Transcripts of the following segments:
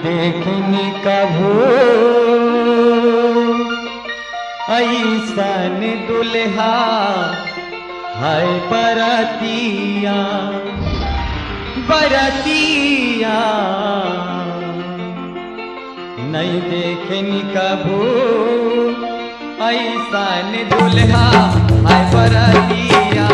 देखनी कभू ऐसन दुल्हा है बरतिया बरतिया नहीं देखनी कभू ऐसन दुल्हा है बरतिया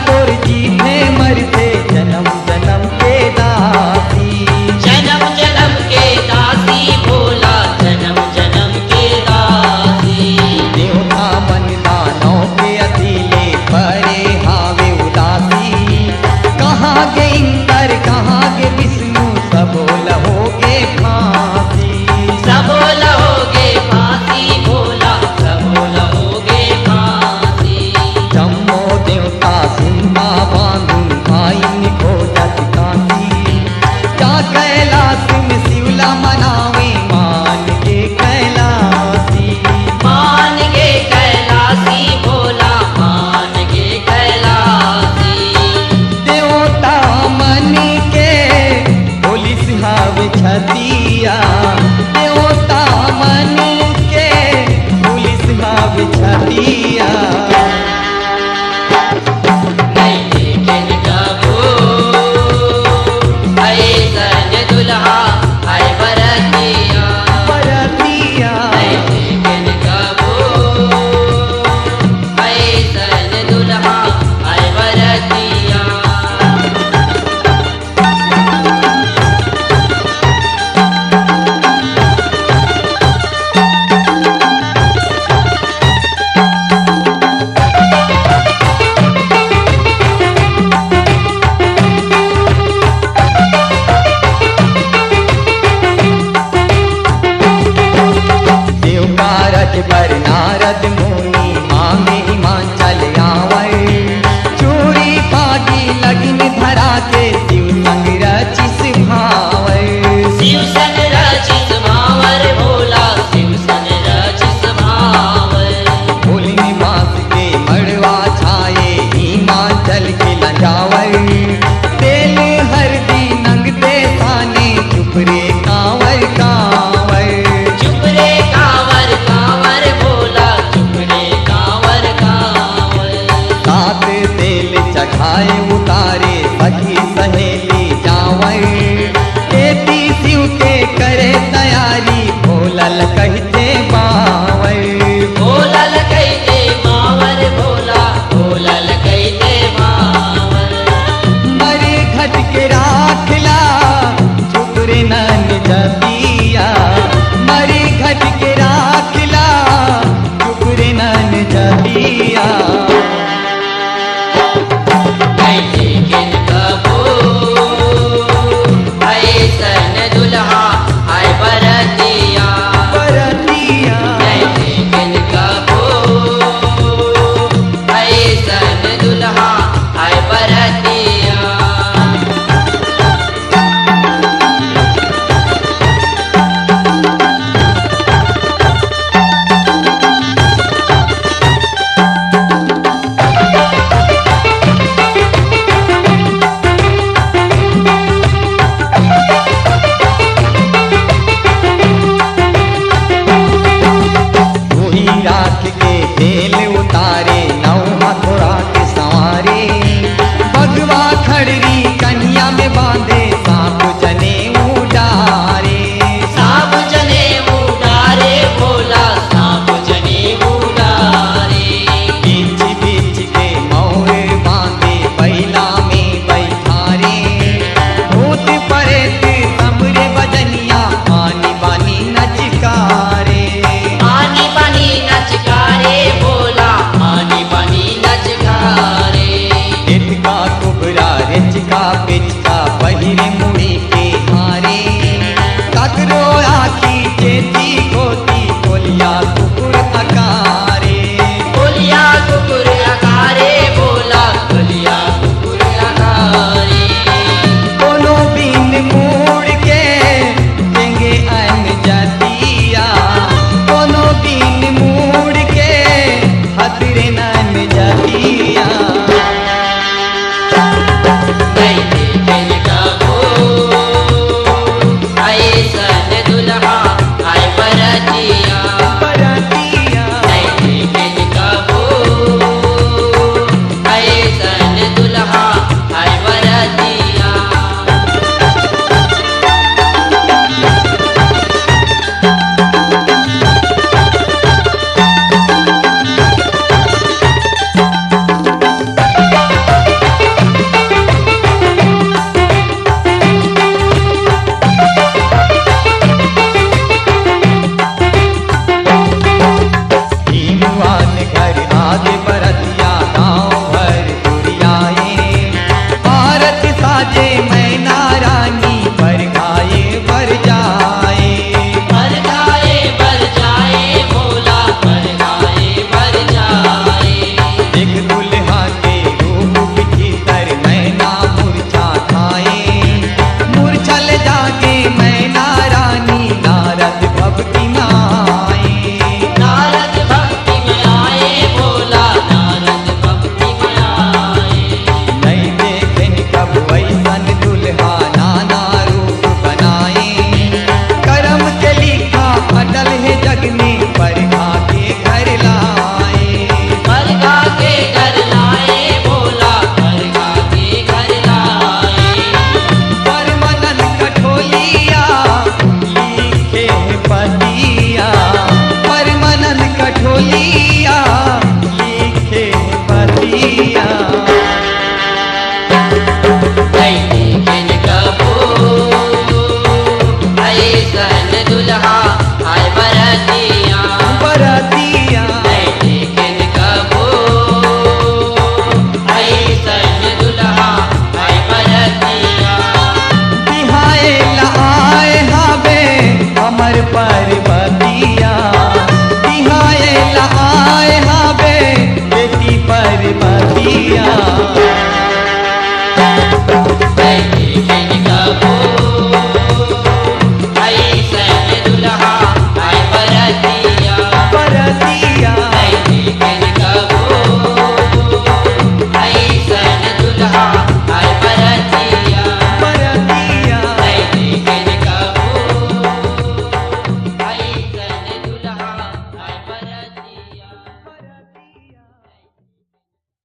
तोर जीते मरते जन्म जन्म के दासी जन्म जन्म के दासी भोला जन्म जन्म के दासी देवता मन दानों के अधीले परे हावे उदासी कहाँ गे इंद्र कहाँ गे विष्णु सब लहोगे फांसी सब लहोगे फांसी भोला सब लहोगे फांसी जम्मो देवता सिंहा बांधू आईन को जत कांसी क्या कैलाश में शिवला मनावे मान के कैलासी मान गे कैलासी भोला मान गे कैलासी देवता मन के पुलिस हावे छतिया देवता मन के पुलिस हावे छतिया पर नारद मुनि मांगे हिमाचल आवर चूड़ी पागी लगिन धरा के शिव संग रचिस भावर शिव संग रचिस भावर भोला शिव संग रचिस भावर फूल निवास के मड़वा छाए हिमाचल के लंजावर तेल हरदी नंगते थाने चुप रे कांवर कांवर चुप रे कांवर कांवर भोला चुप रे कांवर कांवर सात तेल चढ़ाए उतारे सखी सहेली जावर खेती शिव के करे तैयारी भोलल कहते बावर भोलल कहते बावर भोला भोलल कहते बावर मरे घट के राखला चुपरे नन जतिया मरे घट के राखला चुपरे नन जतिया कैसे किन कबो ऐसन दुल्हा